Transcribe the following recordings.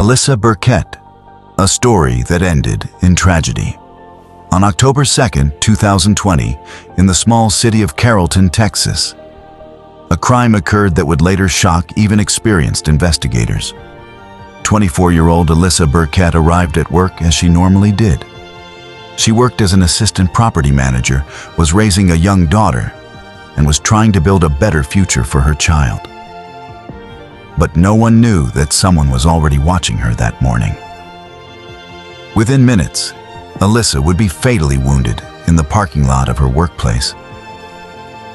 Alyssa Burkett, a story that ended in tragedy. On October 2, 2020, in the small city of Carrollton, Texas, a crime occurred that would later shock even experienced investigators. 24-year-old Alyssa Burkett arrived at work as she normally did. She worked as an assistant property manager, was raising a young daughter, and was trying to build a better future for her child. But no one knew that someone was already watching her that morning. Within minutes, Alyssa would be fatally wounded in the parking lot of her workplace.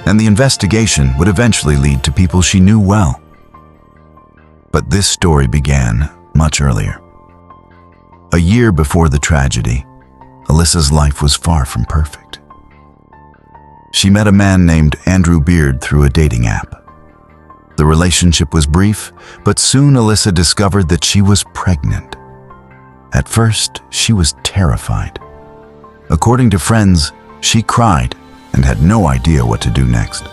And the investigation would eventually lead to people she knew well. But this story began much earlier. A year before the tragedy, Alyssa's life was far from perfect. She met a man named Andrew Beard through a dating app. The relationship was brief, but soon Alyssa discovered that she was pregnant. At first, she was terrified. According to friends, she cried and had no idea what to do next.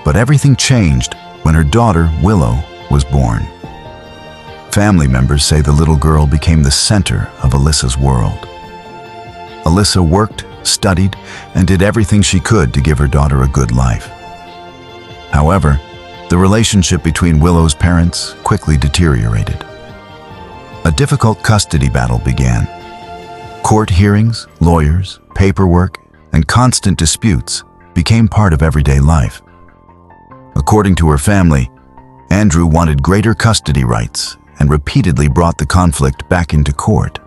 But everything changed when her daughter, Willow, was born. Family members say the little girl became the center of Alyssa's world. Alyssa worked, studied, and did everything she could to give her daughter a good life. However, the relationship between Willow's parents quickly deteriorated. A difficult custody battle began. Court hearings, lawyers, paperwork, and constant disputes became part of everyday life. According to her family, Andrew wanted greater custody rights and repeatedly brought the conflict back into court.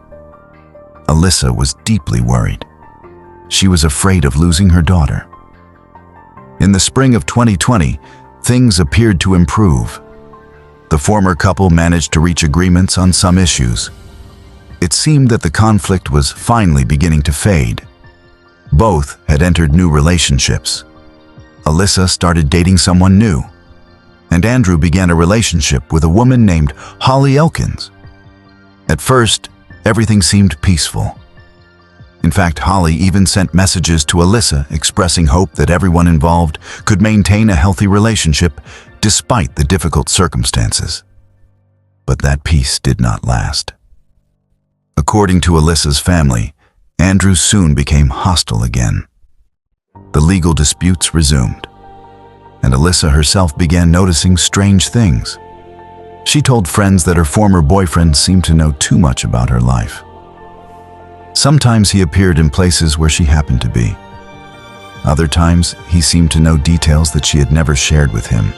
Alyssa was deeply worried. She was afraid of losing her daughter. In the spring of 2020, things appeared to improve. The former couple managed to reach agreements on some issues. It seemed that the conflict was finally beginning to fade. Both had entered new relationships. Alyssa started dating someone new, and Andrew began a relationship with a woman named Holly Elkins. At first, everything seemed peaceful. In fact, Holly even sent messages to Alyssa expressing hope that everyone involved could maintain a healthy relationship despite the difficult circumstances. But that peace did not last. According to Alyssa's family, Andrew soon became hostile again. The legal disputes resumed, and Alyssa herself began noticing strange things. She told friends that her former boyfriend seemed to know too much about her life. Sometimes he appeared in places where she happened to be. Other times, he seemed to know details that she had never shared with him.